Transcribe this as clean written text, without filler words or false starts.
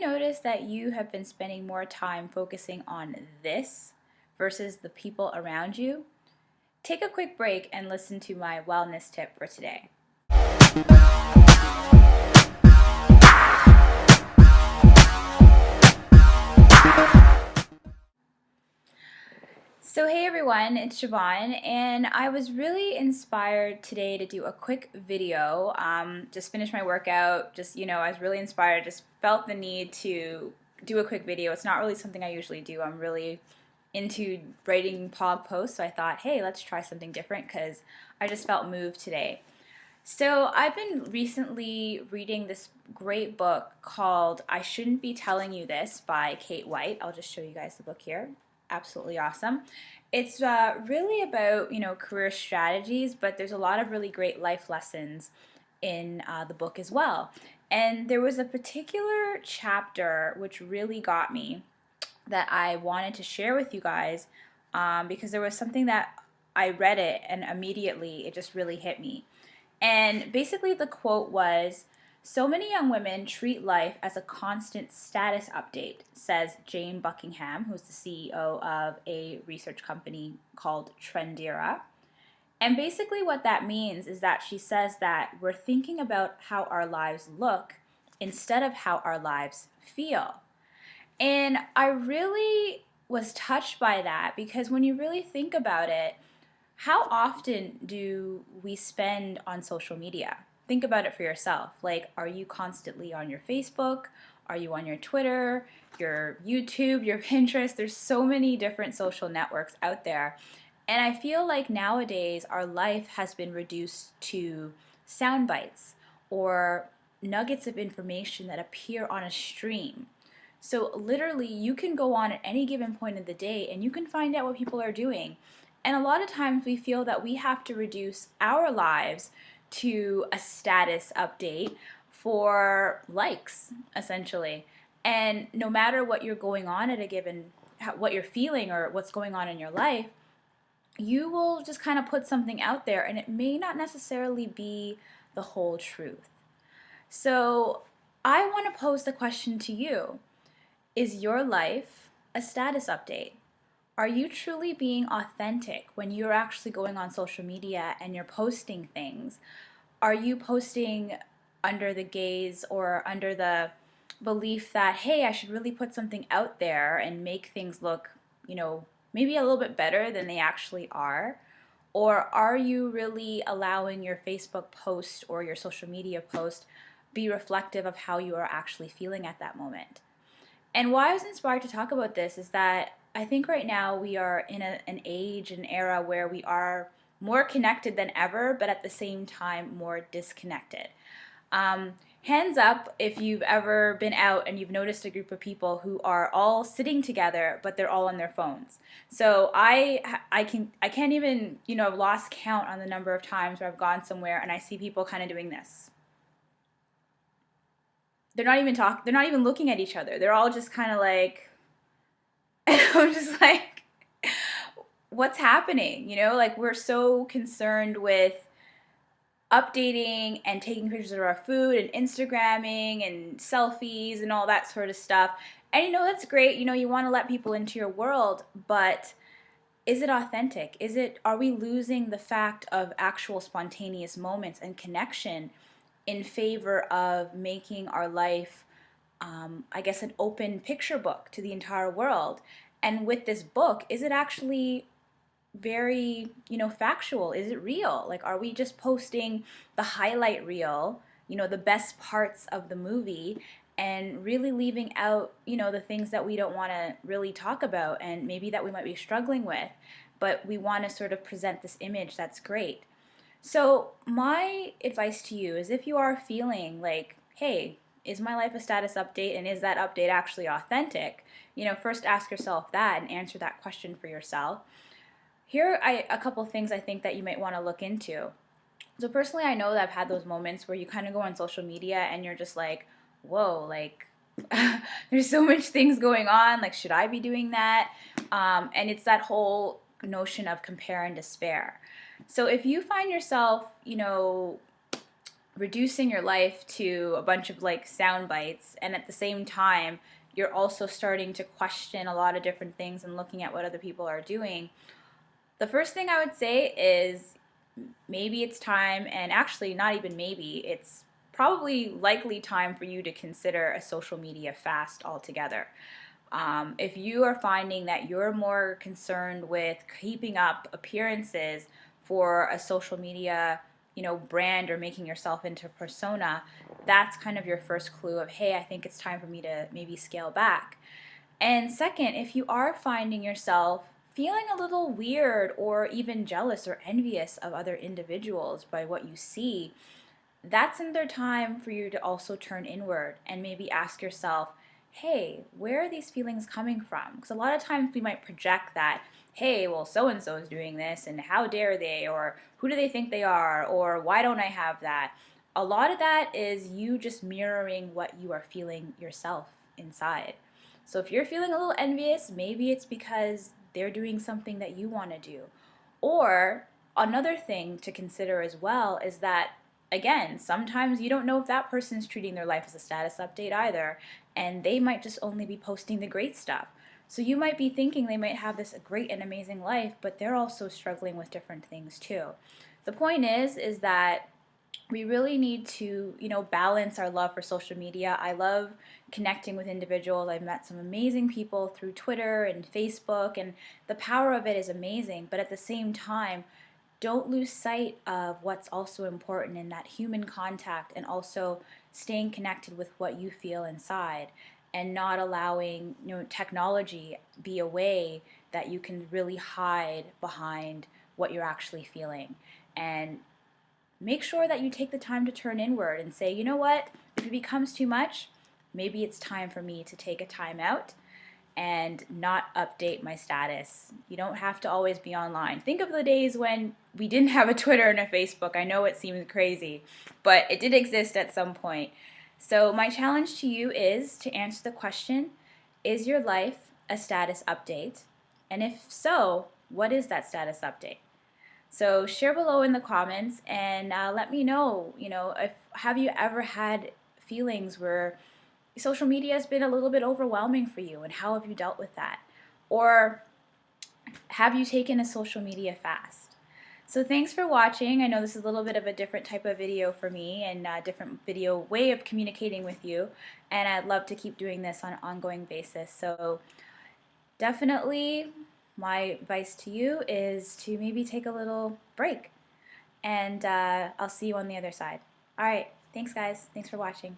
notice that you have been spending more time focusing on this versus the people around you? Take a quick break and listen to my wellness tip for today. So hey everyone, it's Chivon, and I was really inspired today to do a quick video. Just finished my workout, I was really inspired, just felt the need to do a quick video. It's not really something I usually do. I'm really into writing blog posts, so I thought, hey, let's try something different because I just felt moved today. So I've been recently reading this great book called I Shouldn't Be Telling You This by Kate White. I'll just show you guys the book here. Absolutely awesome. It's really about, career strategies, but there's a lot of really great life lessons in the book as well. And there was a particular chapter which really got me that I wanted to share with you guys because there was something that I read it and immediately it just really hit me. And basically the quote was, "So many young women treat life as a constant status update," says Jane Buckingham, who's the CEO of a research company called Trendera. And basically what that means is that she says that we're thinking about how our lives look instead of how our lives feel. And I really was touched by that because when you really think about it, how often do we spend on social media? Think about it for yourself. Like, are you constantly on your Facebook? Are you on your Twitter, your YouTube, your Pinterest? There's so many different social networks out there. And I feel like nowadays our life has been reduced to sound bites or nuggets of information that appear on a stream. So literally you can go on at any given point of the day and you can find out what people are doing. And a lot of times we feel that we have to reduce our lives to a status update for likes, essentially. And no matter what you're going on at a given, what you're feeling or what's going on in your life, you will just kind of put something out there and it may not necessarily be the whole truth. So I want to pose the question to you. Is your life a status update? Are you truly being authentic when you're actually going on social media and you're posting things? Are you posting under the gaze or under the belief that, hey, I should really put something out there and make things look, maybe a little bit better than they actually are? Or are you really allowing your Facebook post or your social media post be reflective of how you are actually feeling at that moment? And why I was inspired to talk about this is that I think right now we are in an age, an era where we are more connected than ever, but at the same time more disconnected. Hands up if you've ever been out and you've noticed a group of people who are all sitting together, but they're all on their phones. So I can't even, I've lost count on the number of times where I've gone somewhere and I see people kind of doing this. They're not even looking at each other. They're all just kind of like, and I'm just like, what's happening? Like we're so concerned with updating and taking pictures of our food and Instagramming and selfies and all that sort of stuff. And that's great. You want to let people into your world, but is it authentic? Are we losing the fact of actual spontaneous moments and connection in favor of making our life, an open picture book to the entire world? And with this book, is it actually very, factual? Is it real? Like, are we just posting the highlight reel, the best parts of the movie and really leaving out, the things that we don't want to really talk about and maybe that we might be struggling with, but we want to sort of present this image that's great? So my advice to you is if you are feeling like, hey, is my life a status update and is that update actually authentic? First ask yourself that and answer that question for yourself. Here are a couple things I think that you might want to look into. So personally, I know that I've had those moments where you kind of go on social media and you're just like, whoa, like there's so much things going on. Like, should I be doing that? And it's that whole notion of compare and despair. So if you find yourself, reducing your life to a bunch of like sound bites, and at the same time you're also starting to question a lot of different things and looking at what other people are doing, the first thing I would say is maybe it's time, and actually not even maybe, it's probably likely time for you to consider a social media fast altogether. If you are finding that you're more concerned with keeping up appearances for a social media, brand, or making yourself into a persona, that's kind of your first clue of, hey, I think it's time for me to maybe scale back. And second, if you are finding yourself feeling a little weird or even jealous or envious of other individuals by what you see, that's another time for you to also turn inward and maybe ask yourself, hey, where are these feelings coming from? Because a lot of times we might project that, hey, well, so and so is doing this, and how dare they, or who do they think they are, or why don't I have that? A lot of that is you just mirroring what you are feeling yourself inside. So if you're feeling a little envious, maybe it's because they're doing something that you want to do. Or another thing to consider as well is that, again, sometimes you don't know if that person's treating their life as a status update either, and they might just only be posting the great stuff. So you might be thinking they might have this great and amazing life, but they're also struggling with different things too. The point is that we really need to, balance our love for social media. I love connecting with individuals. I've met some amazing people through Twitter and Facebook, and the power of it is amazing. But at the same time, don't lose sight of what's also important in that human contact, and also staying connected with what you feel inside, and not allowing technology be a way that you can really hide behind what you're actually feeling. And make sure that you take the time to turn inward and say, you know what, if it becomes too much, maybe it's time for me to take a time out and not update my status. You don't have to always be online. Think of the days when we didn't have a Twitter and a Facebook. I know it seems crazy, but it did exist at some point. So my challenge to you is to answer the question, is your life a status update? And if so, what is that status update? So share below in the comments, and let me know, if have you ever had feelings where social media has been a little bit overwhelming for you, and how have you dealt with that? Or have you taken a social media fast? So thanks for watching. I know this is a little bit of a different type of video for me, and a different video way of communicating with you, and I'd love to keep doing this on an ongoing basis. So definitely my advice to you is to maybe take a little break, and I'll see you on the other side. All right, thanks guys. Thanks for watching.